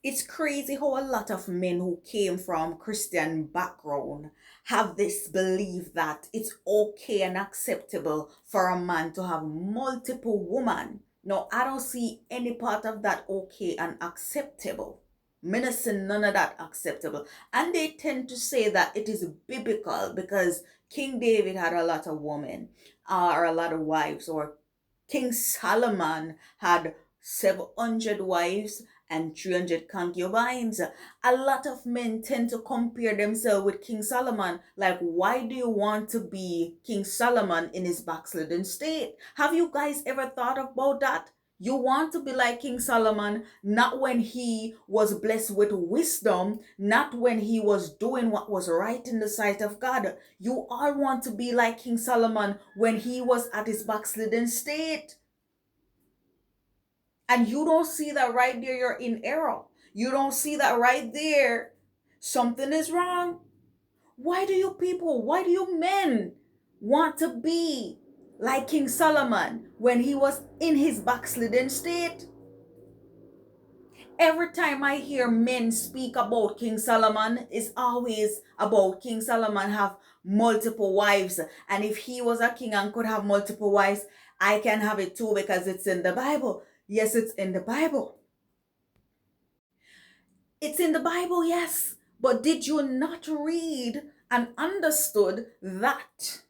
It's crazy how a lot of men who came from Christian background have this belief that it's okay and acceptable for a man to have multiple women. No, I don't see any part of that okay and acceptable. Me not see none of that acceptable. And they tend to say that it is biblical because King David had a lot of women or a lot of wives, or King Solomon had 700 wives and 300 concubines. A lot of men tend to compare themselves with King Solomon. Like, why do you want to be King Solomon in his backslidden state? Have you guys ever thought about that? You want to be like King Solomon, not when he was blessed with wisdom, not when he was doing what was right in the sight of God. You all want to be like King Solomon when he was at his backslidden state. And you don't see that right there, you're in error. You don't see that right there, something is wrong. Why do you men want to be like King Solomon when he was in his backslidden state? Every time I hear men speak about King Solomon, it's always about King Solomon have multiple wives. And if he was a king and could have multiple wives, I can have it too because it's in the Bible. Yes, it's in the Bible. It's in the Bible, yes. But did you not read and understood that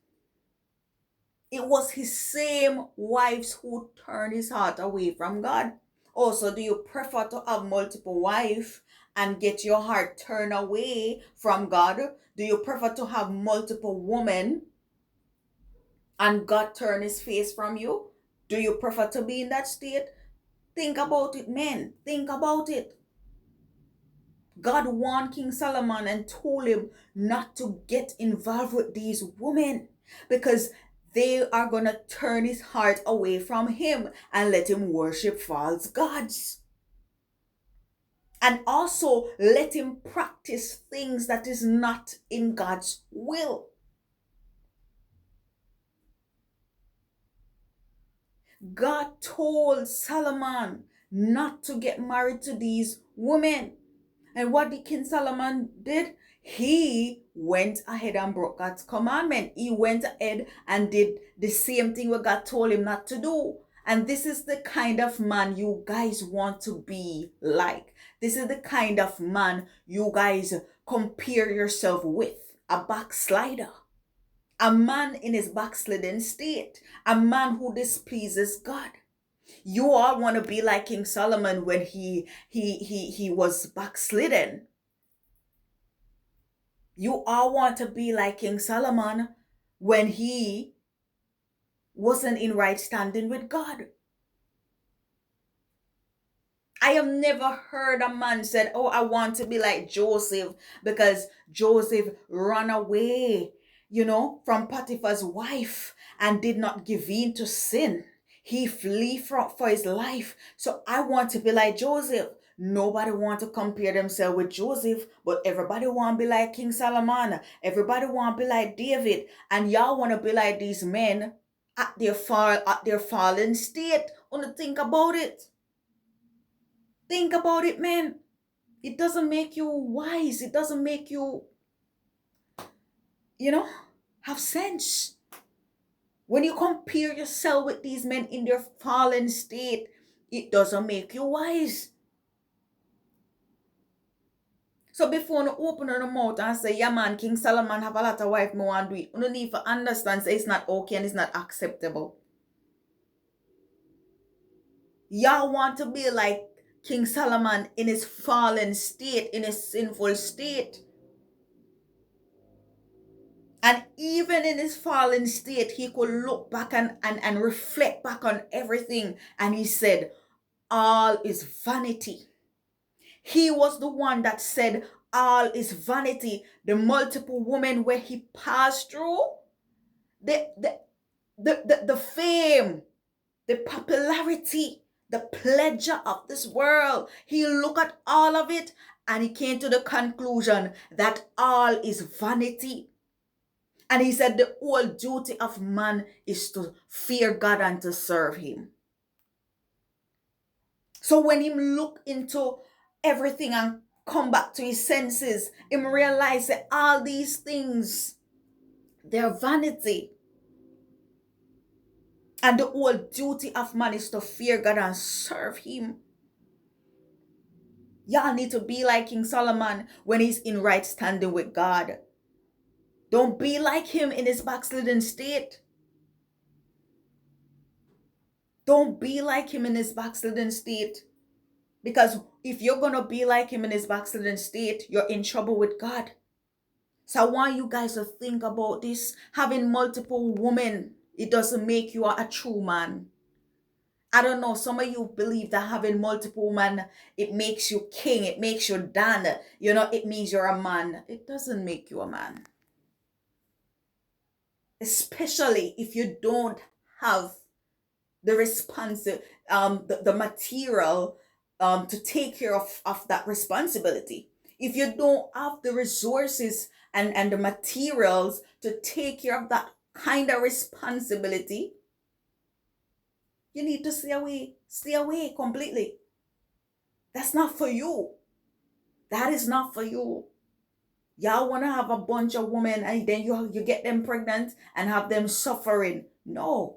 it was his same wives who turned his heart away from God? Also, do you prefer to have multiple wives and get your heart turned away from God? Do you prefer to have multiple women and God turn his face from you? Do you prefer to be in that state? Think about it, men. Think about it. God warned King Solomon and told him not to get involved with these women because they are going to turn his heart away from him and let him worship false gods. And also let him practice things that is not in God's will. God told Solomon not to get married to these women. And what did King Solomon did? He went ahead and broke God's commandment. He went ahead and did the same thing what God told him not to do. And this is the kind of man you guys want to be like. This is the kind of man you guys compare yourself with. A backslider. A man in his backslidden state. A man who displeases God. You all want to be like King Solomon when he was backslidden. You all want to be like King Solomon when he wasn't in right standing with God. I have never heard a man said, "Oh, I want to be like Joseph because Joseph ran away, from Potiphar's wife and did not give in to sin. He flee for his life. So I want to be like Joseph." Nobody want to compare themselves with Joseph, but everybody want to be like King Solomon. Everybody want to be like David, and y'all want to be like these men at their fallen state. Want to think about it? Think about it, man. It doesn't make you wise. It doesn't make you, you know, have sense. When you compare yourself with these men in their fallen state, it doesn't make you wise. So before you open your mouth and say, "Yeah man, King Solomon have a lot of wife, me want to do it," you need to understand say it's not okay and it's not acceptable. Y'all want to be like King Solomon in his fallen state, in his sinful state. And even in his fallen state, he could look back and reflect back on everything. And he said, all is vanity. He was the one that said, all is vanity. The multiple women where he passed through, the fame, the popularity, the pleasure of this world. He looked at all of it and he came to the conclusion that all is vanity. And he said the whole duty of man is to fear God and to serve him. So when him look into everything and come back to his senses. Him realize that all these things, they're vanity. And the whole duty of man is to fear God and serve him. Y'all need to be like King Solomon when he's in right standing with God. Don't be like him in his backslidden state. Don't be like him in his backslidden state. Because if you're going to be like him in his backslidden state, you're in trouble with God. So I want you guys to think about this. Having multiple women, it doesn't make you a true man. I don't know, some of you believe that having multiple men, it makes you king, it makes you Dan, it means you're a man. It doesn't make you a man. Especially if you don't have the the material to take care of that responsibility. If you don't have the resources and the materials to take care of that kind of responsibility, you need to stay away. Stay away completely. That's not for you. That is not for you. Y'all want to have a bunch of women and then you get them pregnant and have them suffering. No.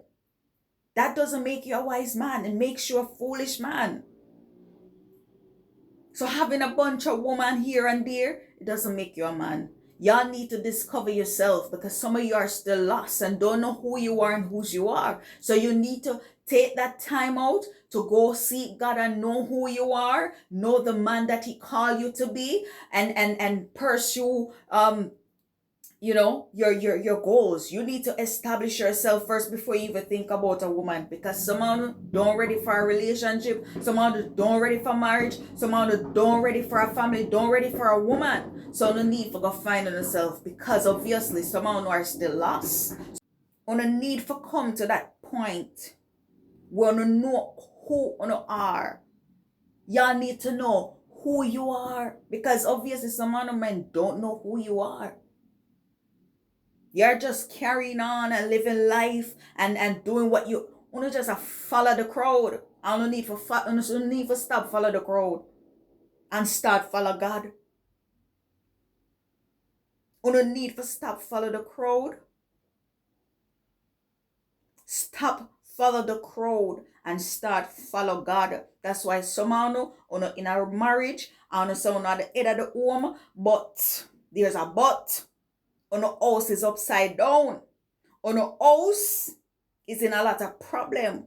That doesn't make you a wise man. It makes you a foolish man. So having a bunch of women here and there, it doesn't make you a man. Y'all need to discover yourself because some of you are still lost and don't know who you are and whose you are. So you need to take that time out to go seek God and know who you are, know the man that he called you to be, and pursue your goals. You need to establish yourself first before you even think about a woman, because someone don't ready for a relationship, someone don't ready for marriage, someone don't ready for a family, don't ready for a woman. So no need for go find yourself, because obviously someone are still lost. On a need for come to that point where you know who you are. Y'all need to know who you are, because obviously some of men don't know who you are. You're just carrying on and living life and doing what you just follow the crowd. I don't need for stop follow the crowd and start follow God. You don't need for stop follow the crowd. Stop follow the crowd and start follow God. That's why some in a marriage, I know someone at the head of the home, but there's a but. Our house is upside down. Our house is in a lot of problem.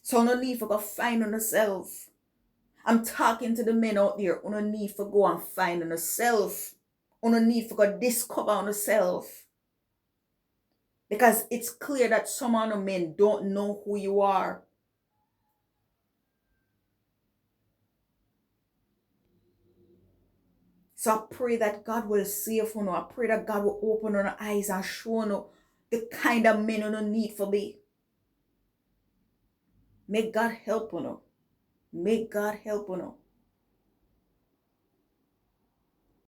So no need for go find on yourself. I'm talking to the men out there. No need for go and find on yourself. No need for go discover on yourself. Because it's clear that some of the men don't know who you are. So I pray that God will save you. I pray that God will open your eyes and show you the kind of men you need for be. May God help you. May God help you.